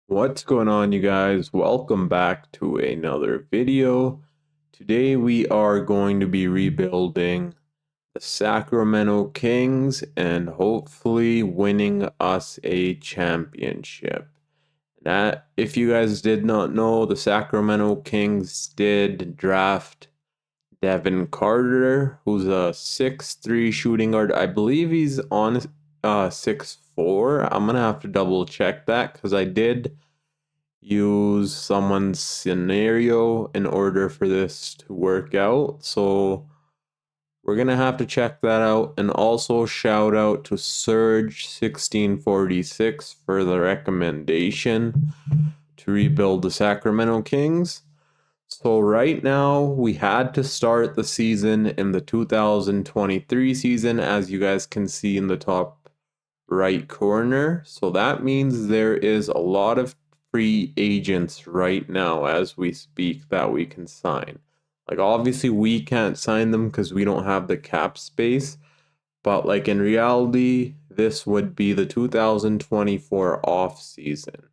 What's going on, you guys? Welcome back to another video. Today we are going to be rebuilding the Sacramento Kings and hopefully winning us a championship. That, if you guys did not know, the Sacramento Kings did draft Devin Carter, who's a 6'3" shooting guard. I believe he's on 6'4". I'm gonna have to double check that because I did use someone's scenario in order for this to work out. So we're gonna have to check that out. And also shout out to Surge1646 for the recommendation to rebuild the Sacramento Kings. So right now we had to start the season in the 2023 season, as you guys can see in the top right corner. So that means there is a lot of free agents right now as we speak that we can sign. Like, obviously we can't sign them because we don't have the cap space, but like in reality this would be the 2024 off season.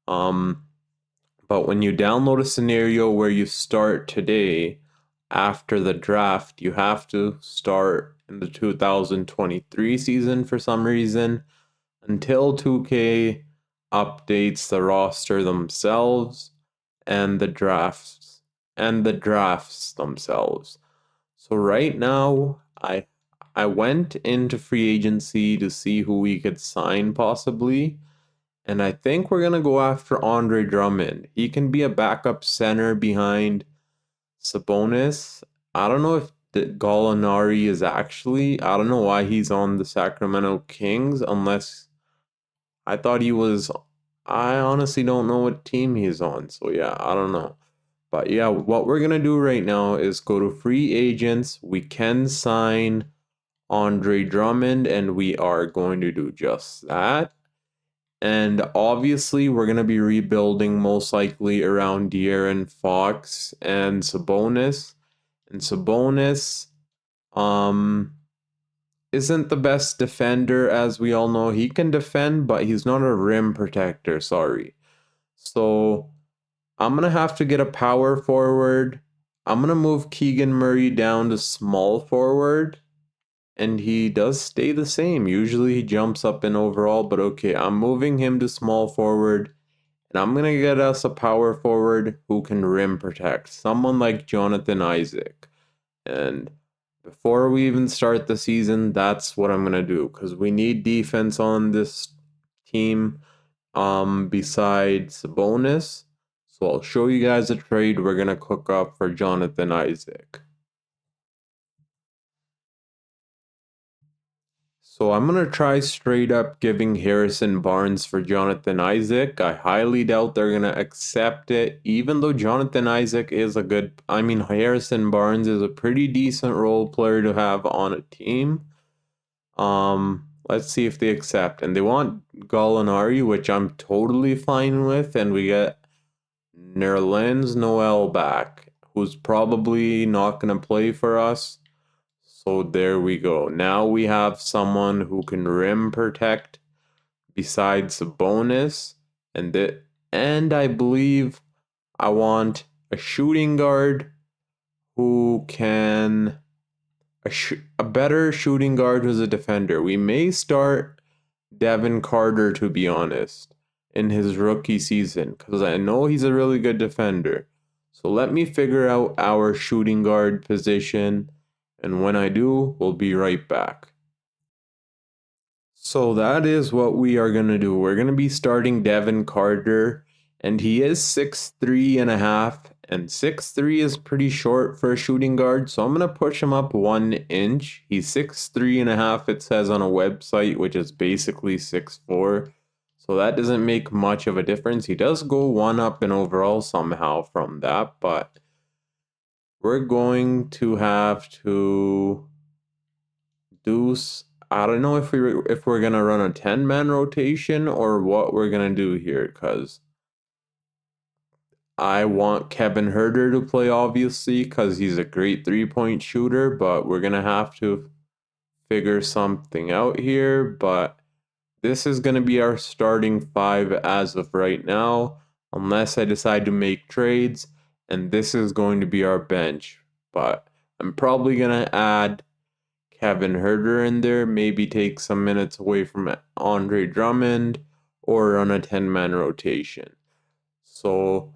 But when you download a scenario where you start today after the draft, you have to start in the 2023 season for some reason until 2K updates the roster themselves and the drafts themselves. So right now I went into free agency to see who we could sign possibly, and I think we're gonna go after Andre Drummond. He can be a backup center behind Sabonis. I don't know if the Gallinari is actually. I don't know why he's on the Sacramento Kings unless I thought he was. I honestly don't know what team he's on. So yeah, I don't know. But yeah, what we're gonna do right now is go to free agents. We can sign Andre Drummond, and we are going to do just that. And obviously, we're going to be rebuilding most likely around De'Aaron Fox and Sabonis. And Sabonis isn't the best defender, as we all know. He can defend, but he's not a rim protector, sorry. So I'm going to have to get a power forward. I'm going to move Keegan Murray down to small forward. And he does stay the same. Usually he jumps up in overall, but okay, I'm moving him to small forward. And I'm going to get us a power forward who can rim protect. Someone like Jonathan Isaac. And before we even start the season, that's what I'm going to do. Because we need defense on this team besides Sabonis. So I'll show you guys a trade we're going to cook up for Jonathan Isaac. So I'm going to try straight up giving Harrison Barnes for Jonathan Isaac. I highly doubt they're going to accept it, even though Jonathan Isaac is a good... Harrison Barnes is a pretty decent role player to have on a team. Let's see if they accept. And they want Gallinari, which I'm totally fine with. And we get Nerlens Noel back, who's probably not going to play for us. So there we go. Now we have someone who can rim protect besides Sabonis. And I believe I want a shooting guard who can... A better shooting guard who's a defender. We may start Devin Carter, to be honest, in his rookie season, because I know he's a really good defender. So let me figure out our shooting guard position. And when I do, we'll be right back. So that is what we are going to do. We're going to be starting Devin Carter. And he is 6'3.5". And 6'3" is pretty short for a shooting guard. So I'm going to push him up 1 inch. He's 6'3.5", it says on a website, which is basically 6'4". So that doesn't make much of a difference. He does go 1 up in overall somehow from that. But we're going to have to do... I don't know if we're gonna run a 10-man rotation or what we're gonna do here, because I want Kevin Huerter to play, obviously, because he's a great 3-point shooter, but we're gonna have to figure something out here. But This is going to be our starting five as of right now, unless I decide to make trades, and this is going to be our bench. But I'm probably going to add Kevin Herter in there, maybe take some minutes away from Andre Drummond, or run a 10-man rotation. So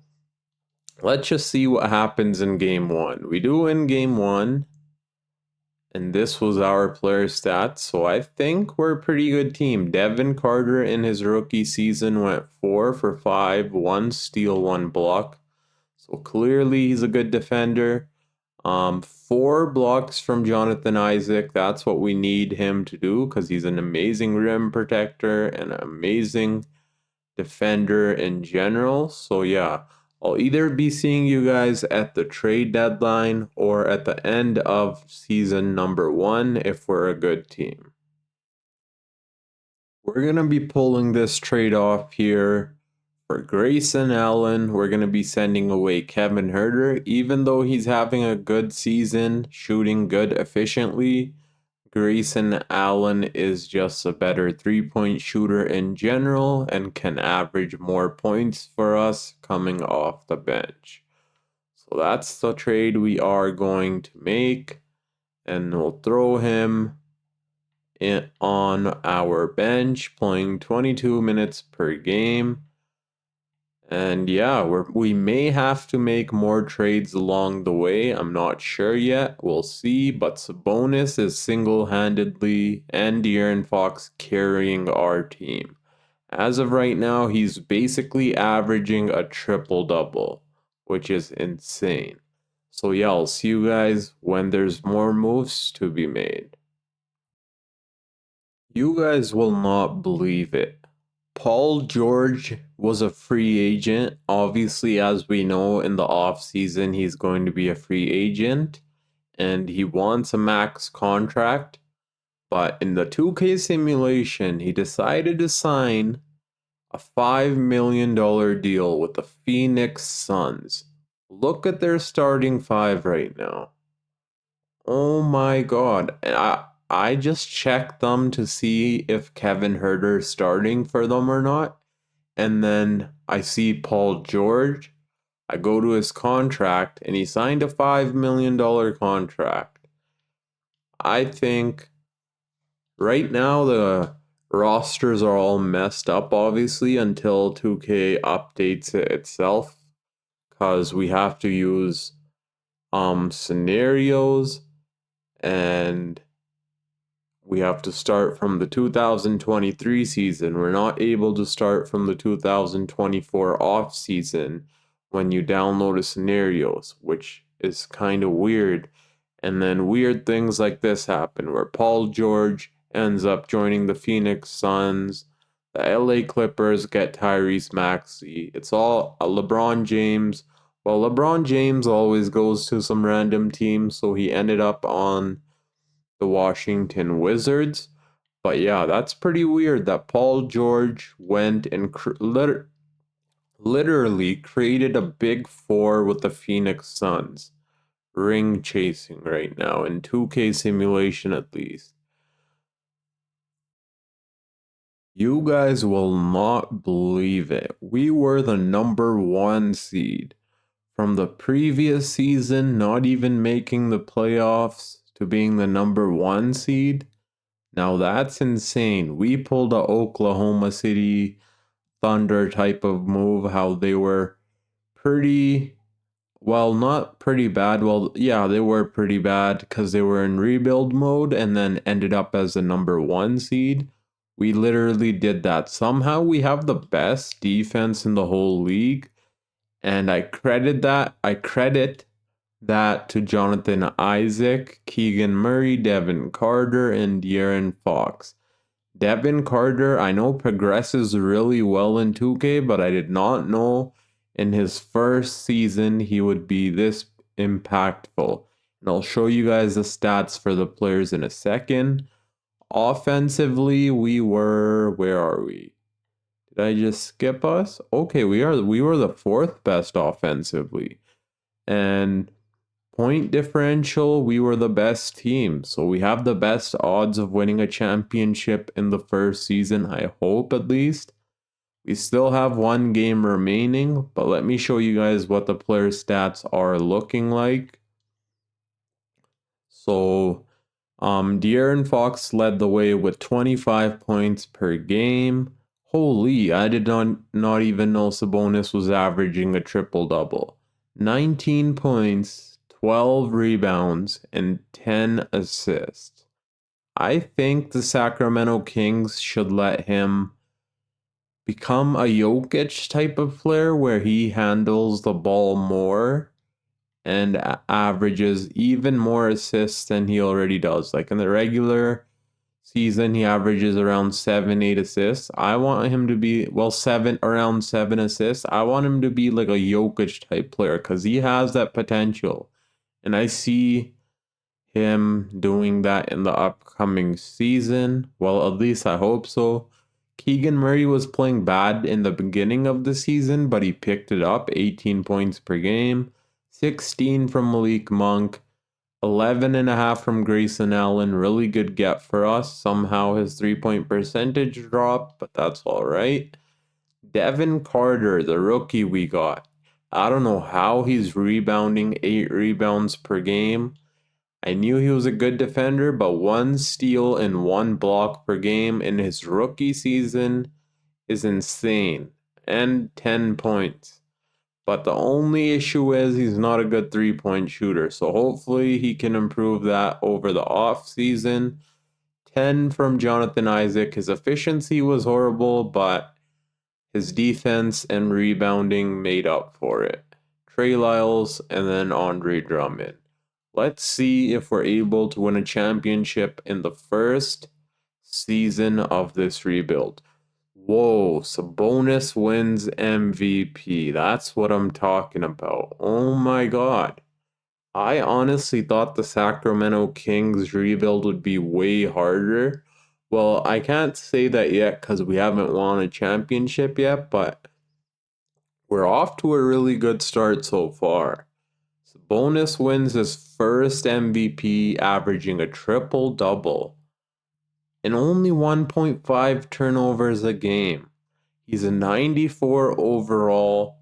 let's just see what happens in game one. We do win game one, and this was our player stats, so I think we're a pretty good team. Devin Carter in his rookie season went 4 for 5, 1 steal, 1 block. So clearly he's a good defender. 4 blocks from Jonathan Isaac. That's what we need him to do because he's an amazing rim protector and an amazing defender in general. So yeah, I'll either be seeing you guys at the trade deadline or at the end of season number 1 if we're a good team. We're going to be pulling this trade off here. For Grayson Allen, we're going to be sending away Kevin Herter. Even though he's having a good season, shooting good efficiently, Grayson Allen is just a better three-point shooter in general and can average more points for us coming off the bench. So that's the trade we are going to make, and we'll throw him on our bench, playing 22 minutes per game. And yeah, we may have to make more trades along the way. I'm not sure yet. We'll see. But Sabonis is single-handedly and De'Aaron Fox carrying our team. As of right now, he's basically averaging a triple-double, which is insane. So yeah, I'll see you guys when there's more moves to be made. You guys will not believe it. Paul George was a free agent. Obviously, as we know, in the offseason, he's going to be a free agent and he wants a max contract. But in the 2K simulation, he decided to sign a $5 million deal with the Phoenix Suns. Look at their starting five right now. Oh my god. And I just checked them to see if Kevin Herter is starting for them or not. And then I see Paul George. I go to his contract and he signed a $5 million contract. I think right now the rosters are all messed up, obviously, until 2K updates it itself. Because we have to use scenarios and we have to start from the 2023 season. We're not able to start from the 2024 off season when you download a scenarios, which is kind of weird. And then weird things like this happen where Paul George ends up joining the Phoenix Suns. The LA Clippers get Tyrese Maxey. It's all LeBron James. Well, LeBron James always goes to some random team, so he ended up on the Washington Wizards. But yeah, that's pretty weird that Paul George went and literally created a big four with the Phoenix Suns. Ring chasing right now in 2K simulation at least. You guys will not believe it. We were the number 1 seed. From the previous season, not even making the playoffs, to being the number 1 seed. Now that's insane. We pulled a Oklahoma City Thunder type of move, how they were pretty, well, not pretty bad. Well, yeah, they were pretty bad because they were in rebuild mode and then ended up as the number 1 seed. We literally did that. Somehow we have the best defense in the whole league. And I credit that to Jonathan Isaac, Keegan Murray, Devin Carter, and De'Aaron Fox. Devin Carter, I know progresses really well in 2K, but I did not know in his first season he would be this impactful. And I'll show you guys the stats for the players in a second. Offensively, where are we? Did I just skip us? Okay, we were the 4th best offensively. And Point differential, we were the best team. So we have the best odds of winning a championship in the first season, I hope at least. We still have one game remaining, but let me show you guys what the player stats are looking like. So, De'Aaron Fox led the way with 25 points per game. Holy, I did not even know Sabonis was averaging a triple-double. 19 points, 12 rebounds, and 10 assists. I think the Sacramento Kings should let him become a Jokic type of player where he handles the ball more and averages even more assists than he already does. Like in the regular season, he averages around 7, 8 assists. I want him to be, well, around 7 assists. I want him to be like a Jokic type player because he has that potential. And I see him doing that in the upcoming season. Well, at least I hope so. Keegan Murray was playing bad in the beginning of the season, but he picked it up, 18 points per game, 16 from Malik Monk, 11.5 from Grayson Allen. Really good get for us. Somehow his 3-point percentage dropped, but that's all right. Devin Carter, the rookie we got. I don't know how he's rebounding, 8 rebounds per game. I knew he was a good defender, but 1 steal and 1 block per game in his rookie season is insane. And 10 points. But the only issue is he's not a good 3-point shooter. So hopefully he can improve that over the off season. 10 from Jonathan Isaac. His efficiency was horrible, but his defense and rebounding made up for it. Trey Lyles and then Andre Drummond. Let's see if we're able to win a championship in the first season of this rebuild. Whoa, Sabonis wins MVP. That's what I'm talking about. Oh my god. I honestly thought the Sacramento Kings rebuild would be way harder. Well, I can't say that yet because we haven't won a championship yet, but we're off to a really good start so far. Sabonis wins his first MVP, averaging a triple-double and only 1.5 turnovers a game. He's a 94 overall.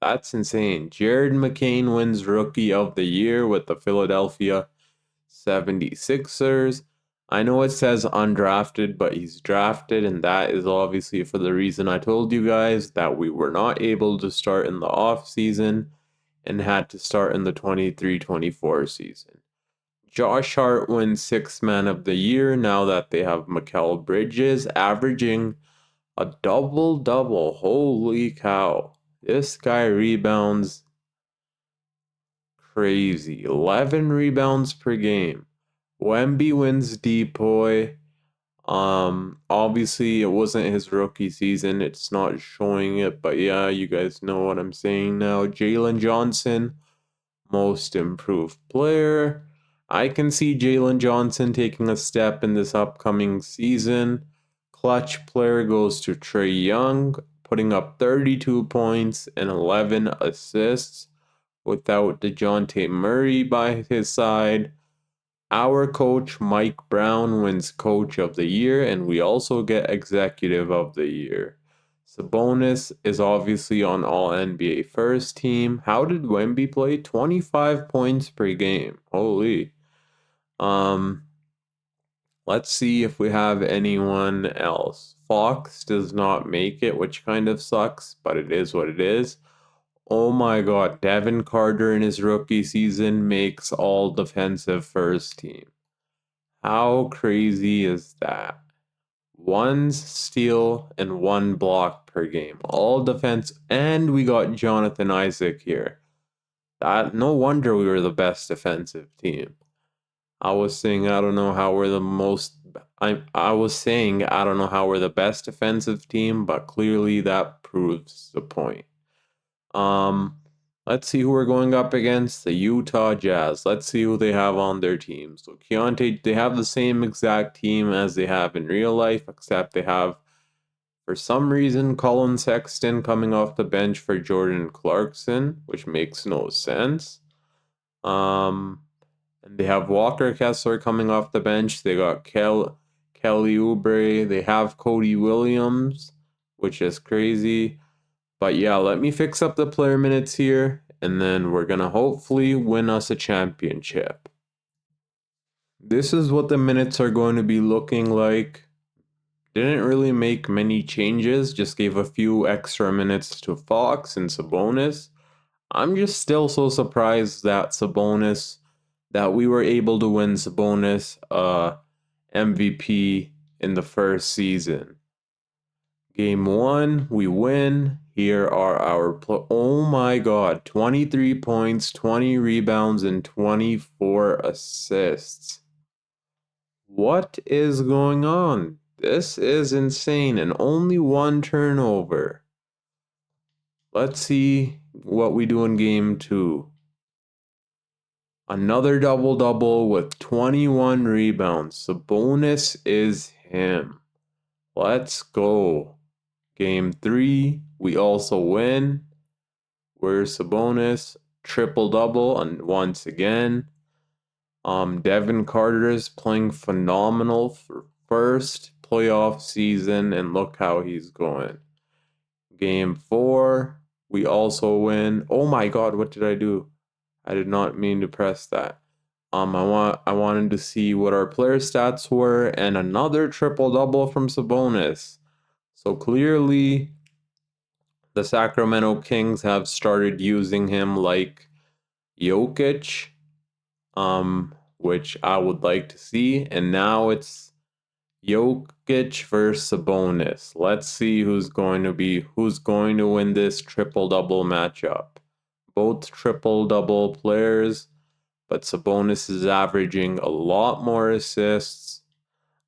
That's insane. Jared McCain wins Rookie of the Year with the Philadelphia 76ers. I know it says undrafted, but he's drafted, and that is obviously for the reason I told you guys that we were not able to start in the off season and had to start in the 23-24 season. Josh Hart wins Sixth Man of the Year now that they have Mikal Bridges, averaging a double-double. Holy cow. This guy rebounds crazy. 11 rebounds per game. Wemby wins Depoy. Obviously it wasn't his rookie season. It's not showing it, but yeah, you guys know what I'm saying now. Jalen Johnson, most improved player. I can see Jalen Johnson taking a step in this upcoming season. Clutch player goes to Trae Young, putting up 32 points and 11 assists without DeJounte Murray by his side. Our coach, Mike Brown, wins Coach of the Year, and we also get Executive of the Year. Sabonis is obviously on All NBA First Team. How did Wemby play? 25 points per game. Holy. Let's see if we have anyone else. Fox does not make it, which kind of sucks, but it is what it is. Oh my god, Devin Carter in his rookie season makes All Defensive First Team. How crazy is that? 1 steal and 1 block per game. All defense, and we got Jonathan Isaac here. No wonder we were the best defensive team. I was saying I don't know how we're the most. I was saying I don't know how we're the best defensive team, but clearly that proves the point. Let's see who we're going up against. The Utah Jazz. Let's see who they have on their team. So Keontae, they have the same exact team as they have in real life, except they have, for some reason, Colin Sexton coming off the bench for Jordan Clarkson, which makes no sense. And they have Walker Kessler coming off the bench. They got Kelly Oubre. They have Cody Williams, which is crazy. But yeah, let me fix up the player minutes here, and then we're gonna hopefully win us a championship. This is what the minutes are going to be looking like. Didn't really make many changes, just gave a few extra minutes to Fox and Sabonis. I'm just still so surprised that we were able to win Sabonis MVP in the first season. Game 1, we win. Here are our oh my god, 23 points, 20 rebounds, and 24 assists. What is going on? This is insane, and only one turnover. Let's see what we do in game 2. Another double-double with 21 rebounds. Sabonis is him. Let's go. Game 3, we also win. Where's Sabonis? Triple-double, and once again. Devin Carter is playing phenomenal for first playoff season, and look how he's going. Game 4, we also win. Oh my god, what did I do? I did not mean to press that. I wanted to see what our player stats were, and another triple-double from Sabonis. So clearly, the Sacramento Kings have started using him like Jokic, which I would like to see. And now it's Jokic versus Sabonis. Let's see who's going to win this triple-double matchup. Both triple-double players, but Sabonis is averaging a lot more assists.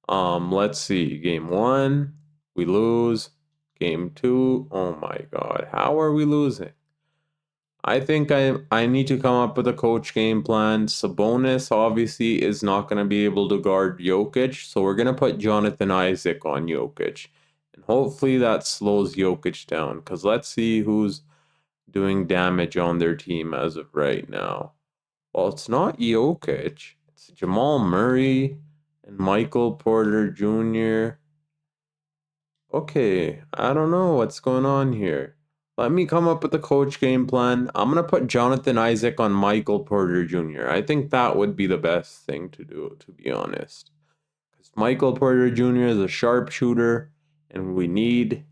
Let's see. Game 1, we lose. Game 2, oh my god, how are we losing? I think I need to come up with a coach game plan. Sabonis obviously is not going to be able to guard Jokic, so we're going to put Jonathan Isaac on Jokic. And hopefully that slows Jokic down, because let's see who's doing damage on their team as of right now. Well, it's not Jokic. It's Jamal Murray and Michael Porter Jr. Okay, I don't know what's going on here. Let me come up with a coach game plan. I'm going to put Jonathan Isaac on Michael Porter Jr. I think that would be the best thing to do, to be honest. Because Michael Porter Jr. is a sharpshooter, and we need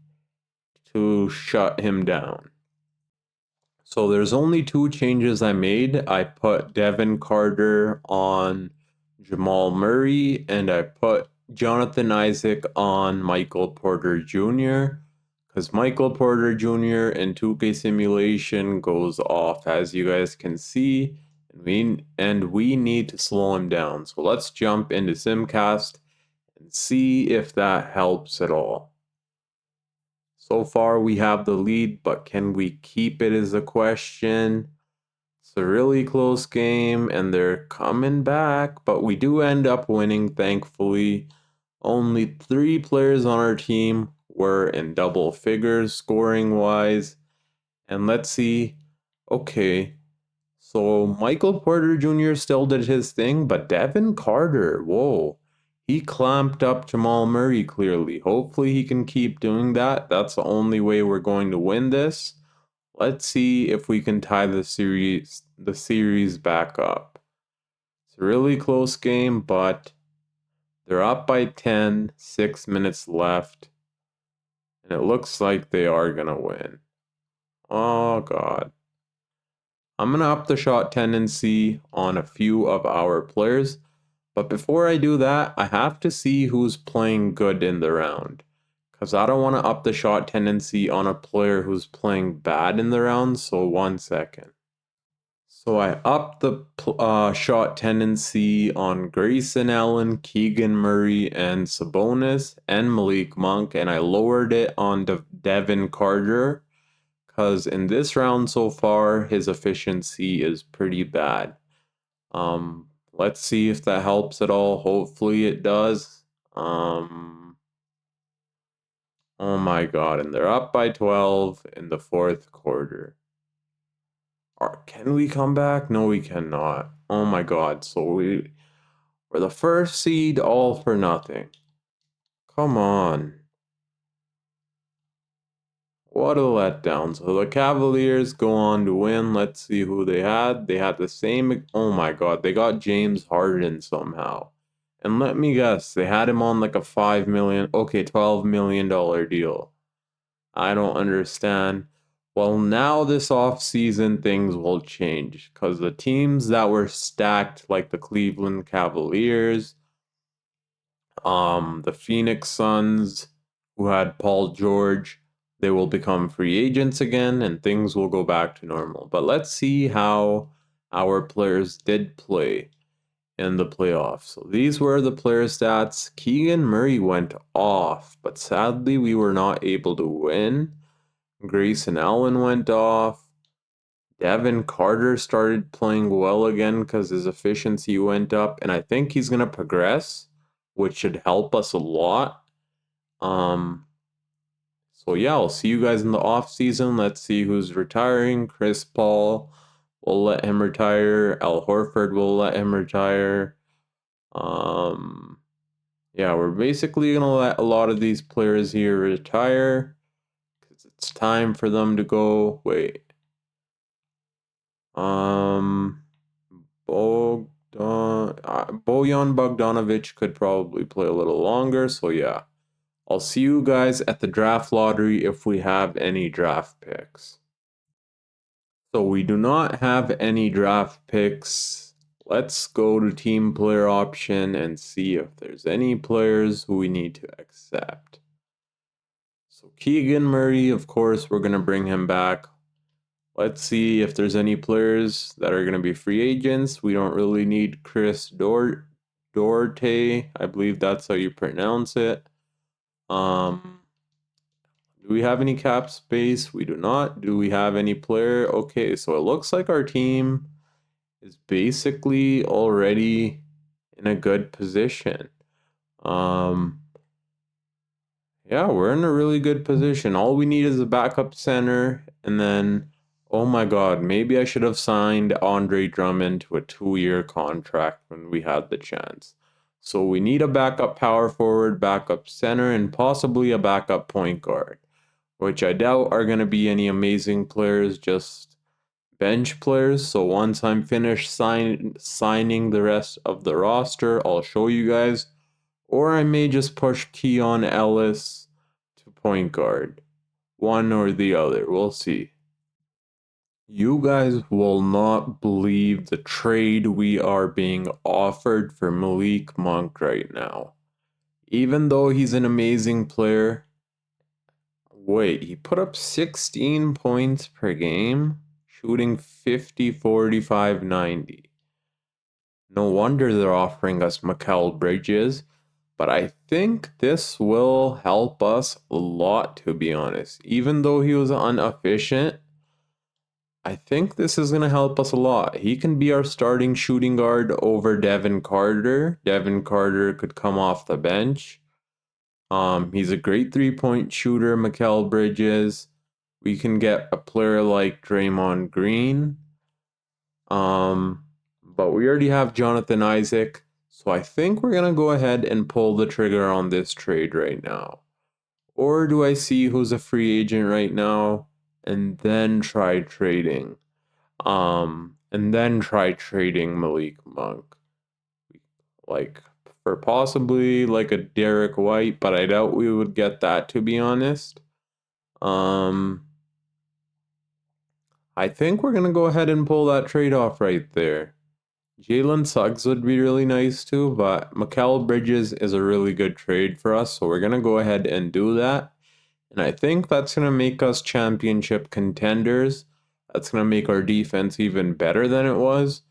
to shut him down. So there's only 2 changes I made. I put Devin Carter on Jamal Murray, and I put Jonathan Isaac on Michael Porter Jr. Because Michael Porter Jr. in 2K Simulation goes off, as you guys can see, and we need to slow him down. So let's jump into Simcast and see if that helps at all. So far, we have the lead, but can we keep it is the question. It's a really close game, and they're coming back, but we do end up winning, thankfully. Only 3 players on our team were in double figures scoring-wise. And let's see. Okay, so Michael Porter Jr. still did his thing, but Devin Carter, whoa. He clamped up Jamal Murray clearly. Hopefully he can keep doing that. That's the only way we're going to win this. Let's see if we can tie the series back up. It's a really close game, but they're up by 10, 6 minutes left. And it looks like they are going to win. Oh god. I'm going to up the shot tendency on a few of our players. But before I do that, I have to see who's playing good in the round. Because I don't want to up the shot tendency on a player who's playing bad in the round, so 1 second. So I upped the shot tendency on Grayson Allen, Keegan Murray, and Sabonis, and Malik Monk, and I lowered it on Devin Carter, because in this round so far, his efficiency is pretty bad. Let's see if that helps at all. Hopefully it does. Oh my god, and they're up by 12 in the 4th quarter. Can we come back? No, we cannot. Oh my god. So we're the first seed, all for nothing. Come on. What a letdown. So the Cavaliers go on to win. Let's see who they had. They had the same. Oh my god. They got James Harden somehow. And let me guess, they had him on like a $5 million, okay, $12 million deal. I don't understand. Well, now this off-season things will change because the teams that were stacked, like the Cleveland Cavaliers, the Phoenix Suns, who had Paul George, they will become free agents again and things will go back to normal. But let's see how our players did play in the playoffs. So these were the player stats. Keegan Murray went off, but sadly we were not able to win. Grayson Allen went off. Devin Carter started playing well again because his efficiency went up, and I think he's gonna progress, which should help us a lot. Um, so yeah, I'll see you guys in the off season. Let's see who's retiring. Chris Paul, we'll let him retire. Al Horford will let him retire. Um, yeah, we're basically gonna let a lot of these players here retire because it's time for them to go. Wait. Um, Bojan Bogdanovic could probably play a little longer. So yeah, I'll see you guys at the draft lottery if we have any draft picks. So we do not have any draft picks. Let's go to team player option and see if there's any players who we need to accept. So Keegan Murray, of course, we're going to bring him back. Let's see if there's any players that are going to be free agents. We don't really need Chris Dorte. I believe that's how you pronounce it. Do we have any cap space? We do not. Do we have any player? Okay, so it looks like our team is basically already in a good position. Um, yeah, we're in a really good position. All we need is a backup center, and then, oh my god, maybe I should have signed Andre Drummond to a 2-year contract when we had the chance. So we need a backup power forward, backup center, and possibly a backup point guard, which I doubt are going to be any amazing players, just bench players. So once I'm finished signing the rest of the roster, I'll show you guys. Or I may just push Keon Ellis to point guard. One or the other. We'll see. You guys will not believe the trade we are being offered for Malik Monk right now. Even though he's an amazing player, wait, he put up 16 points per game, shooting 50, 45, 90. No wonder they're offering us Mikal Bridges. But I think this will help us a lot, to be honest. Even though he was inefficient, I think this is going to help us a lot. He can be our starting shooting guard over Devin Carter. Devin Carter could come off the bench. He's a great three-point shooter, Mikal Bridges. We can get a player like Draymond Green. But we already have Jonathan Isaac. So I think we're going to go ahead and pull the trigger on this trade right now. Or do I see who's a free agent right now and then try trading? And then try trading Malik Monk. Like for possibly like a Derek White, but I doubt we would get that, to be honest. I think we're going to go ahead and pull that trade off right there. Jalen Suggs would be really nice too, but Mikal Bridges is a really good trade for us, so we're going to go ahead and do that. And I think that's going to make us championship contenders. That's going to make our defense even better than it was,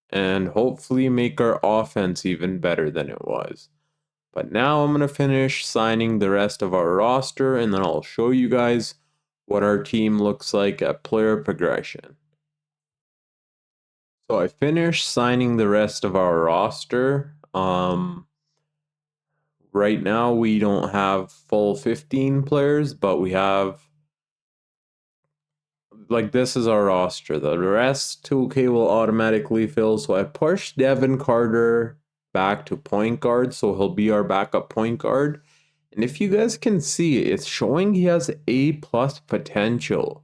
and hopefully make our offense even better than it was. But now I'm going to finish signing the rest of our roster, and then I'll show you guys what our team looks like at player progression. So I finished signing the rest of our roster. Right now we don't have full 15 players, but we have like this is our roster. The rest 2K will automatically fill. So I pushed Devin Carter back to point guard, so he'll be our backup point guard. And if you guys can see, it's showing he has A plus potential,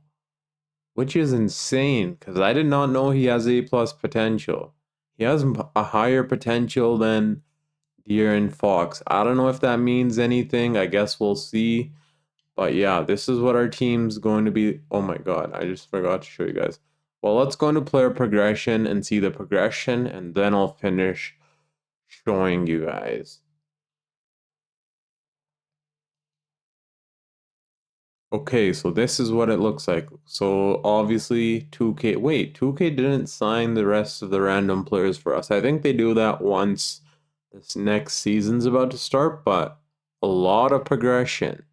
which is insane because I did not know he has A plus potential. He has a higher potential than De'Aaron Fox. I don't know if that means anything. I guess we'll see. But yeah, this is what our team's going to be. Oh my god, I just forgot to show you guys. Well, let's go into player progression and see the progression, and then I'll finish showing you guys. Okay, so this is what it looks like. So obviously 2K, wait, 2K didn't sign the rest of the random players for us. I think they do that once this next season's about to start, but a lot of progression.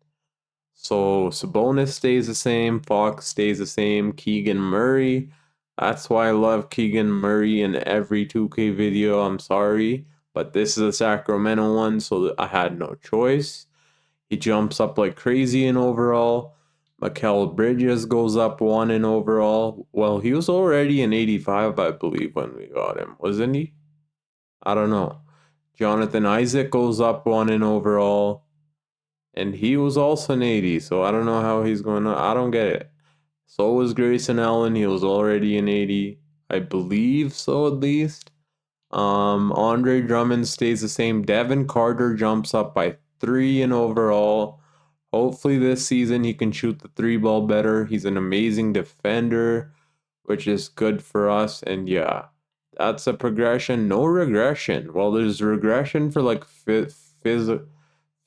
So Sabonis stays the same, Fox stays the same, Keegan Murray. That's why I love Keegan Murray in every 2K video. I'm sorry, but this is a Sacramento one, so I had no choice. He jumps up like crazy in overall. Mikal Bridges goes up one in overall. Well, he was already an 85, I believe, when we got him, wasn't he? I don't know. Jonathan Isaac goes up one in overall. And he was also an 80, so I don't know how he's going to. I don't get it. So was Grayson Allen. He was already an 80. I believe so, at least. Andre Drummond stays the same. Devin Carter jumps up by 3 in overall. Hopefully this season he can shoot the 3 ball better. He's an amazing defender, which is good for us. And yeah, that's a progression. No regression. Well, there's regression for like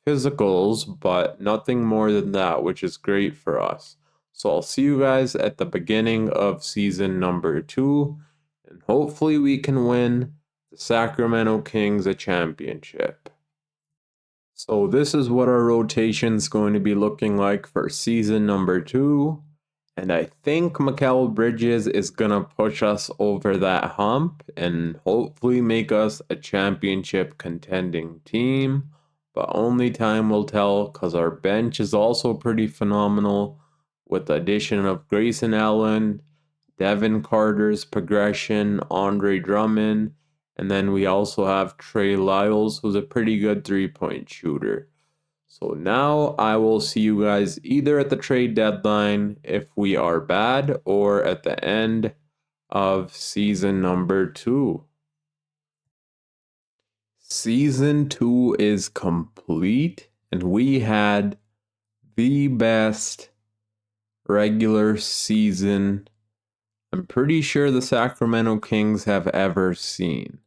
physicals, but nothing more than that, which is great for us. So I'll see you guys at the beginning of season number 2, and hopefully we can win the Sacramento Kings a championship. So this is what our rotation's going to be looking like for season number 2. And I think Mikal Bridges is going to push us over that hump and hopefully make us a championship contending team. But only time will tell because our bench is also pretty phenomenal with the addition of Grayson Allen, Devin Carter's progression, Andre Drummond, and then we also have Trey Lyles, who's a pretty good 3-point shooter. So now I will see you guys either at the trade deadline if we are bad or at the end of season number 2. Season 2 is complete and we had the best regular season I'm pretty sure the Sacramento Kings have ever seen.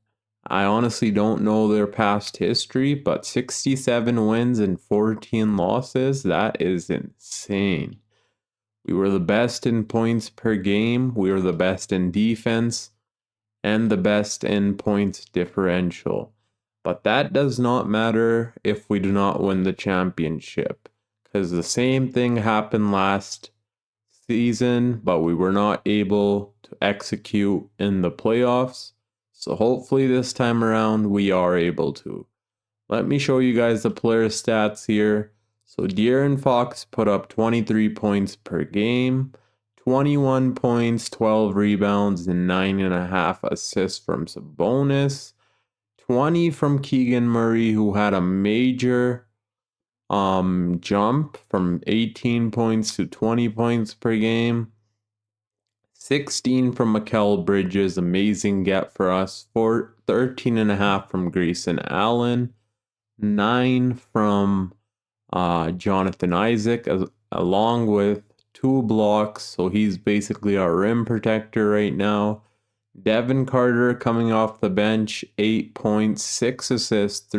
I honestly don't know their past history, but 67 wins and 14 losses, that is insane. We were the best in points per game, we were the best in defense, and the best in points differential. But that does not matter if we do not win the championship, because the same thing happened last season, but we were not able to execute in the playoffs. So hopefully this time around we are able to. Let me show you guys the player stats here. So De'Aaron Fox put up 23 points per game, 21 points, 12 rebounds, and 9.5 assists from Sabonis. 20 from Keegan Murray, who had a major jump from 18 points to 20 points per game. 16 from Mikal Bridges, amazing get for us. 13.5 from Grayson Allen. 9 from Jonathan Isaac, along with 2 blocks. So he's basically our rim protector right now. Devin Carter coming off the bench, 8 points, 6 assists,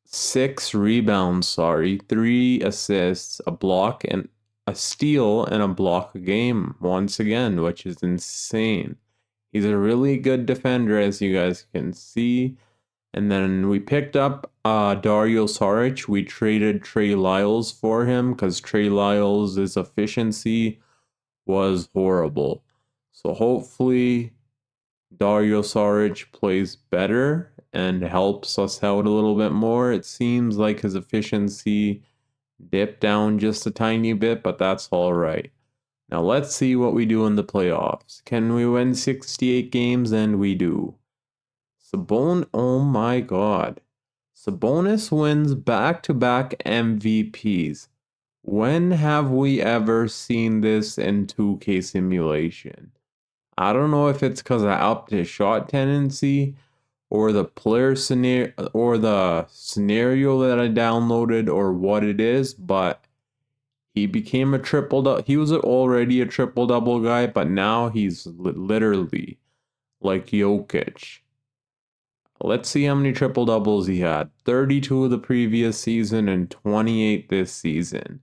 6 rebounds, 3 assists, a block, and a steal and a block a game once again, which is insane. He's a really good defender, as you guys can see. And then we picked up Dario Saric. We traded Trey Lyles for him because Trey Lyles' efficiency was horrible. So hopefully Dario Saric plays better and helps us out a little bit more. It seems like his efficiency Dip down just a tiny bit, but that's all right. Now let's see what we do in the playoffs. Can we win 68 games? And we do. Oh my god. Sabonis wins back-to-back MVPs. When have we ever seen this in 2K simulation? I don't know if it's because I upped his shot tendency or the player scenario or the scenario that I downloaded or what it is, but he became a triple double. He was already a triple double guy, but now he's literally like Jokic. Let's see how many triple doubles he had. 32 the previous season and 28 this season,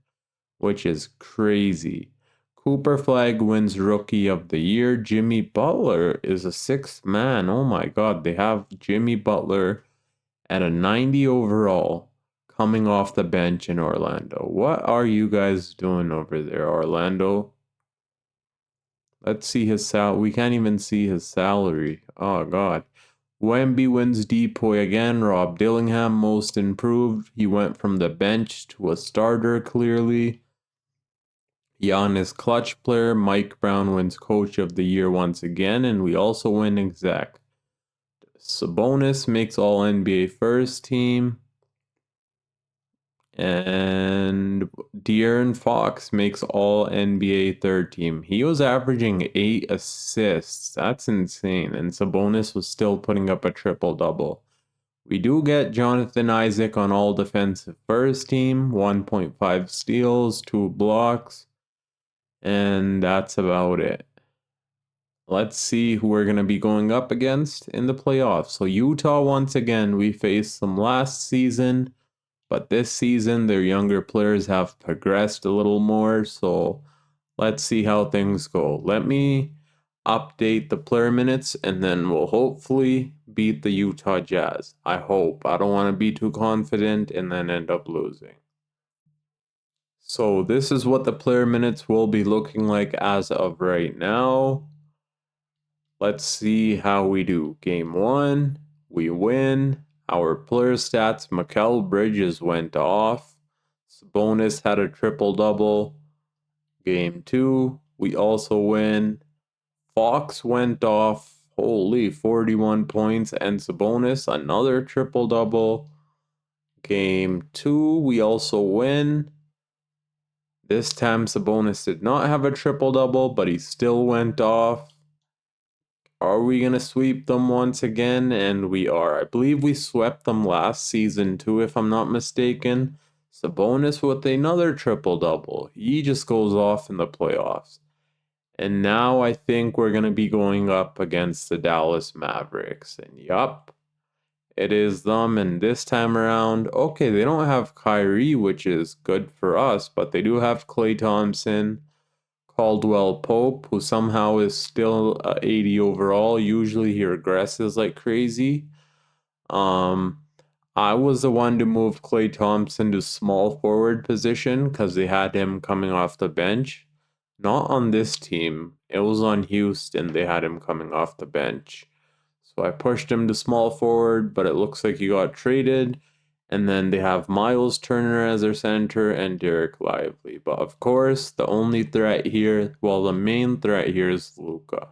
which is crazy. Cooper Flag wins Rookie of the Year. Jimmy Butler is a sixth man. Oh my god, they have Jimmy Butler at a 90 overall coming off the bench in Orlando. What are you guys doing over there, Orlando? Let's see his we can't even see his salary. Oh god. Wemby wins Depoy again. Rob Dillingham most improved. He went from the bench to a starter clearly. Giannis clutch player. Mike Brown wins coach of the year once again, and we also win exec. Sabonis makes all NBA first team. And De'Aaron Fox makes all NBA third team. He was averaging 8 assists. That's insane. And Sabonis was still putting up a triple double. We do get Jonathan Isaac on all defensive first team, 1.5 steals, 2 blocks, and that's about it. Let's see who we're going to be going up against in the playoffs. So Utah, once again, we faced them last season. But this season, their younger players have progressed a little more, so let's see how things go. Let me update the player minutes, and then we'll hopefully beat the Utah Jazz. I hope. I don't want to be too confident and then end up losing. So this is what the player minutes will be looking like as of right now. Let's see how we do. Game 1, we win. Our player stats, Mikal Bridges went off. Sabonis had a triple-double. Game 2, we also win. Fox went off. Holy, 41 points. And Sabonis, another triple-double. Game 2, we also win. This time, Sabonis did not have a triple-double, but he still went off. Are we going to sweep them once again? And we are. I believe we swept them last season too, if I'm not mistaken. Sabonis with another triple-double. He just goes off in the playoffs. And now I think we're going to be going up against the Dallas Mavericks. And yup, it is them. And this time around, okay, they don't have Kyrie, which is good for us, but they do have Klay Thompson. Caldwell Pope, who somehow is still 80 overall. Usually he regresses like crazy. Um, I was the one to move Klay Thompson to small forward position because they had him coming off the bench. Not on this team. It was on Houston. They had him coming off the bench. So I pushed him to small forward, but it looks like he got traded. And then they have Miles Turner as their center and Derek Lively. But of course, the only threat here, well, the main threat here is Luka.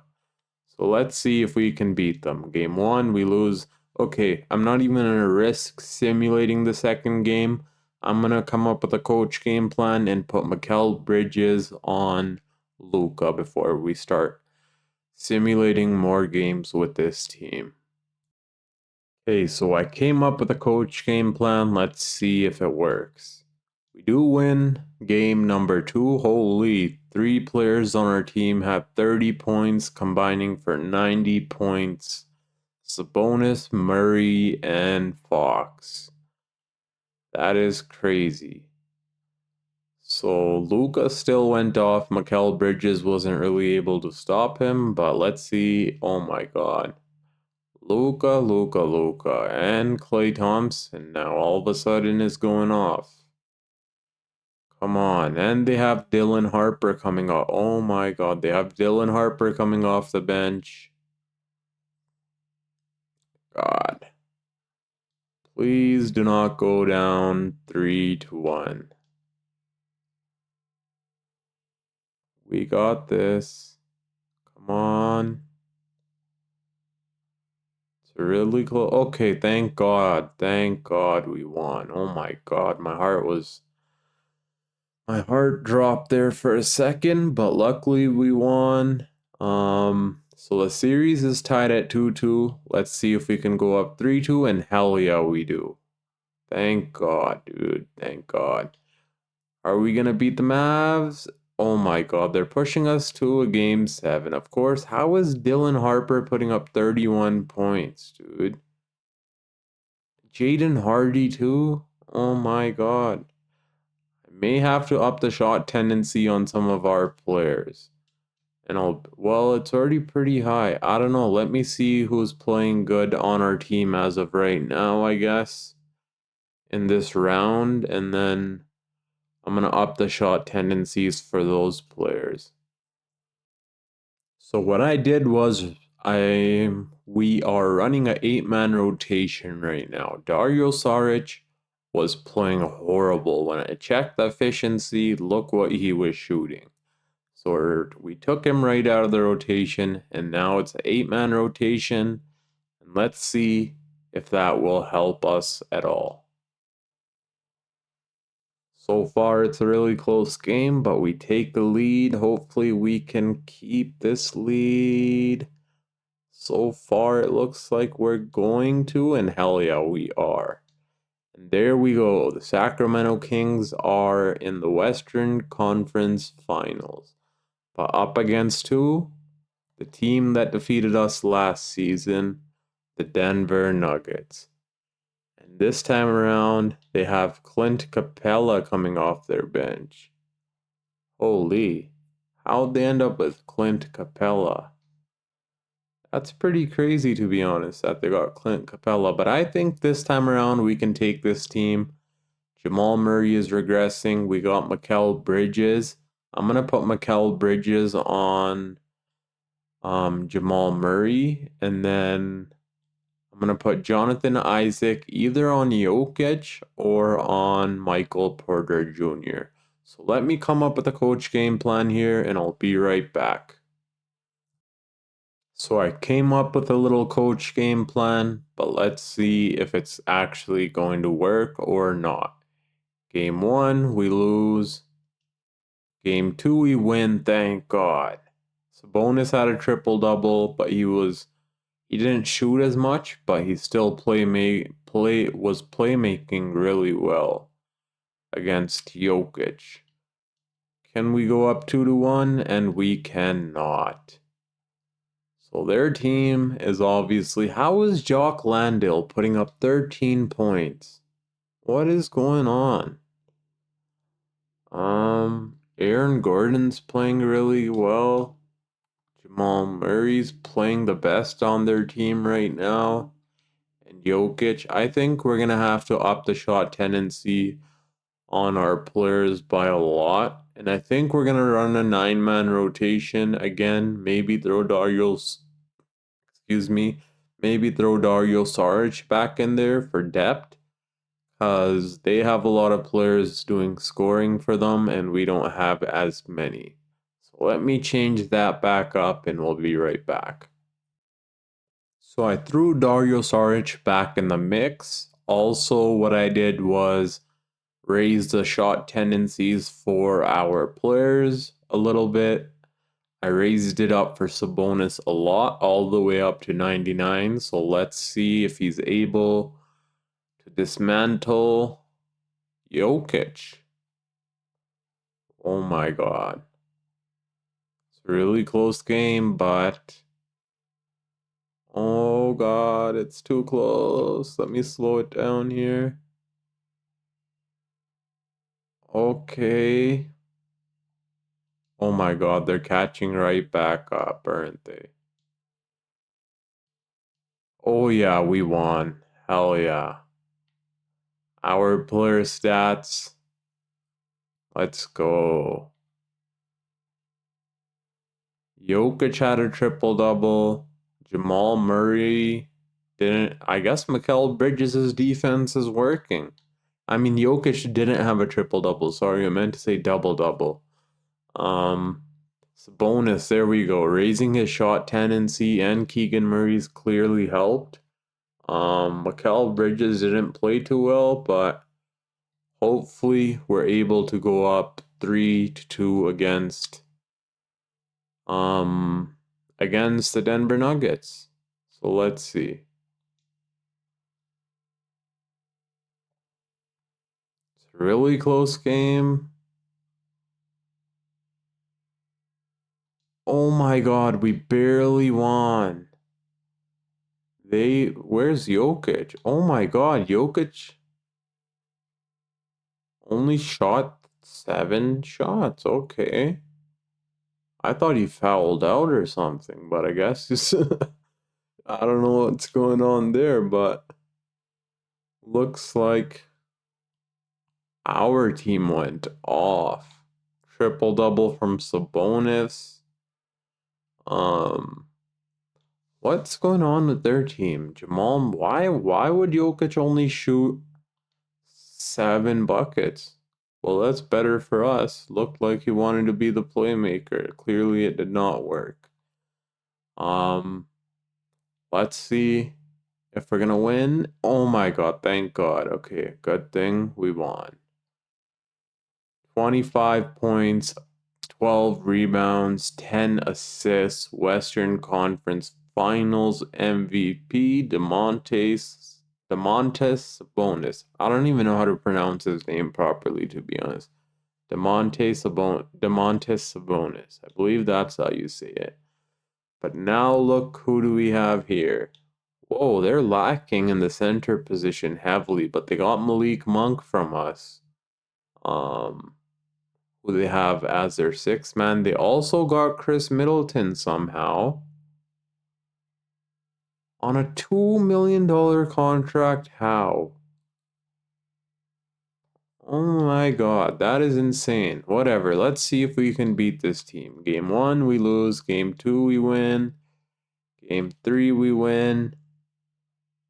So let's see if we can beat them. Game 1, we lose. Okay, I'm not even going to risk simulating the second game. I'm going to come up with a coach game plan and put Mikal Bridges on Luka before we start simulating more games with this team. Okay, so I came up with a coach game plan. Let's see if it works. We do win game number 2. Holy, 3 players on our team have 30 points, combining for 90 points. Sabonis, Murray, and Fox. That is crazy. So Luka still went off. Mikal Bridges wasn't really able to stop him, but let's see. Oh my god. Luka, and Klay Thompson now all of a sudden is going off. Come on, and they have Dylan Harper coming off. Oh my god, they have Dylan Harper coming off the bench. God. Please do not go down 3-1. We got this. Come on. It's really close. Okay, thank God. Thank God we won. Oh my God, my heart dropped there for a second, but luckily we won. So the series is tied at 2-2. Let's see if we can go up 3-2, and hell yeah, we do. Thank God, dude. Thank God. Are we gonna beat the Mavs? Oh my God, they're pushing us to a game 7. Of course, how is Dylan Harper putting up 31 points, dude? Jaden Hardy too? Oh my God. I may have to up the shot tendency on some of our players. And well, it's already pretty high. I don't know. Let me see who's playing good on our team as of right now, I guess, in this round. And then I'm going to up the shot tendencies for those players. So what I did was we are running a 8-man rotation right now. Dario Saric was playing horrible. When I checked the efficiency, look what he was shooting. So we took him right out of the rotation, and now it's an 8-man rotation. And let's see if that will help us at all. So far, it's a really close game, but we take the lead. Hopefully, we can keep this lead. So far, it looks like we're going to, and hell yeah, we are. And there we go. The Sacramento Kings are in the Western Conference Finals. But up against who? The team that defeated us last season, the Denver Nuggets. And this time around, they have Clint Capella coming off their bench. Holy, how'd they end up with Clint Capella? That's pretty crazy, to be honest, that they got Clint Capella. But I think this time around we can take this team. Jamal Murray is regressing. We got Mikal Bridges. I'm going to put Mikal Bridges on Jamal Murray. And then I'm going to put Jonathan Isaac either on Jokic or on Michael Porter Jr. So let me come up with a coach game plan here, and I'll be right back. So I came up with a little coach game plan, but let's see if it's actually going to work or not. Game 1, we lose. Game 2, we win, thank God. Sabonis had a triple-double, but he didn't shoot as much, but he still was playmaking really well against Jokic. Can we go up 2-1? And we cannot. So their team is obviously... How is Jock Landale putting up 13 points? What is going on? Aaron Gordon's playing really well. Jamal Murray's playing the best on their team right now. And Jokic, I think we're going to have to up the shot tendency on our players by a lot. And I think we're going to run a 9-man rotation again. Maybe throw Dario Saric back in there for depth. Because they have a lot of players doing scoring for them and we don't have as many. So let me change that back up and we'll be right back. So I threw Dario Saric back in the mix. Also, what I did was raise the shot tendencies for our players a little bit. I raised it up for Sabonis a lot, all the way up to 99. So let's see if he's able to dismantle Jokic. Oh my God. It's a really close game, but... Oh God, it's too close. Let me slow it down here. Okay. Oh my God, they're catching right back up, aren't they? Oh yeah, we won. Hell yeah. Our player stats. Let's go. Jokic had a triple-double. Jamal Murray didn't. I guess Mikal Bridges' defense is working. I mean, Jokic didn't have a triple-double. Sorry, I meant to say double-double. Sabonis, there we go. Raising his shot tendency, and Keegan Murray's clearly helped. Mikal Bridges didn't play too well, but hopefully we're able to go up 3-2 against the Denver Nuggets. So let's see. It's a really close game. Oh my god, we barely won. Where's Jokic? Oh my god, Jokic only shot 7 shots. Okay. I thought he fouled out or something, but I guess he's I don't know what's going on there, but looks like our team went off. Triple double from Sabonis. Um, what's going on with their team? Jamal, why would Jokic only shoot 7 buckets? Well, that's better for us. Looked like he wanted to be the playmaker. Clearly it did not work. Let's see if we're gonna win. Oh my god, thank god. Okay, good thing we won. 25 points, 12 rebounds, 10 assists, Western Conference Finals MVP, Domantas Sabonis. I don't even know how to pronounce his name properly, to be honest. Domantas Sabonis. I believe that's how you say it. But now look, who do we have here? Whoa, they're lacking in the center position heavily, but they got Malik Monk from us. Who they have as their 6th man. They also got Chris Middleton somehow on a $2 million contract. How? Oh my god, that is insane. Whatever, let's see if we can beat this team. Game 1, we lose. Game 2, we win. Game 3, we win.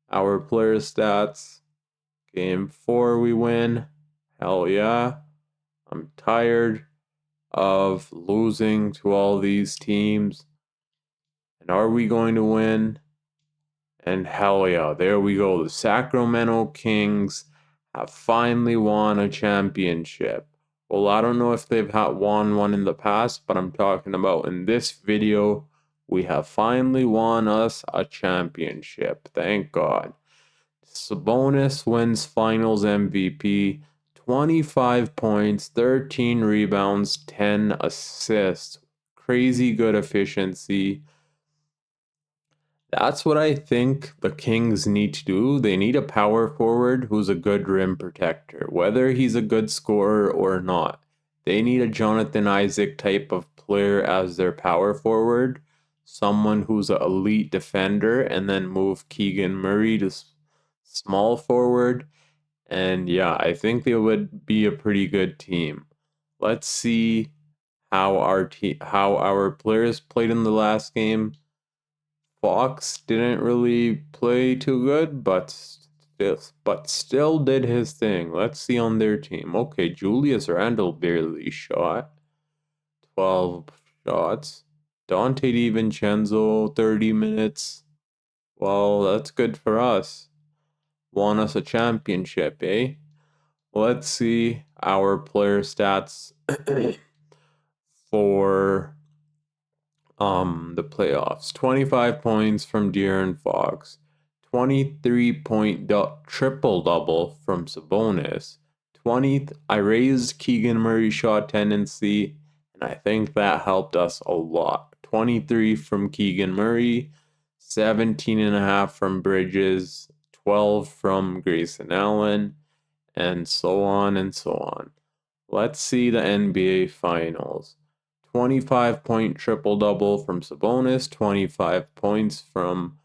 Our player stats. Game 4, we win. Hell yeah. I'm tired of losing to all these teams. And are we going to win? And hell yeah, there we go. The Sacramento Kings have finally won a championship. Well, I don't know if they've won one in the past, but I'm talking about in this video, we have finally won us a championship. Thank God. Sabonis wins Finals MVP, 25 points, 13 rebounds, 10 assists. Crazy good efficiency. That's what I think the Kings need to do. They need a power forward who's a good rim protector, whether he's a good scorer or not. They need a Jonathan Isaac type of player as their power forward, someone who's an elite defender, and then move Keegan Murray to small forward. And yeah, I think they would be a pretty good team. Let's see how our players played in the last game. Fox didn't really play too good, but still did his thing. Let's see on their team. Okay, Julius Randle barely shot. 12 shots. Dante DiVincenzo, 30 minutes. Well, that's good for us. Won us a championship, eh? Let's see our player stats for the playoffs. 25 points from De'Aaron Fox, 23-point triple double from Sabonis. 20th, I raised Keegan Murray's shot tendency, and I think that helped us a lot. 23 from Keegan Murray, 17.5 from Bridges, 12 from Grayson Allen, and so on and so on. Let's see the NBA Finals. 25-point triple-double from Sabonis, 25 points from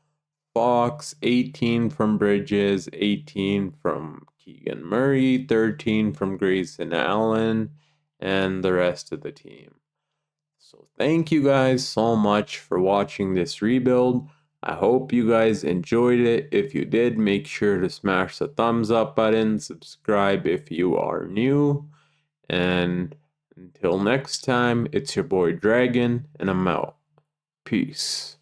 Fox, 18 from Bridges, 18 from Keegan Murray, 13 from Grayson Allen, and the rest of the team. So thank you guys so much for watching this rebuild. I hope you guys enjoyed it. If you did, make sure to smash the thumbs up button, subscribe if you are new, and Until next time, it's your boy Dragon, and I'm out. Peace.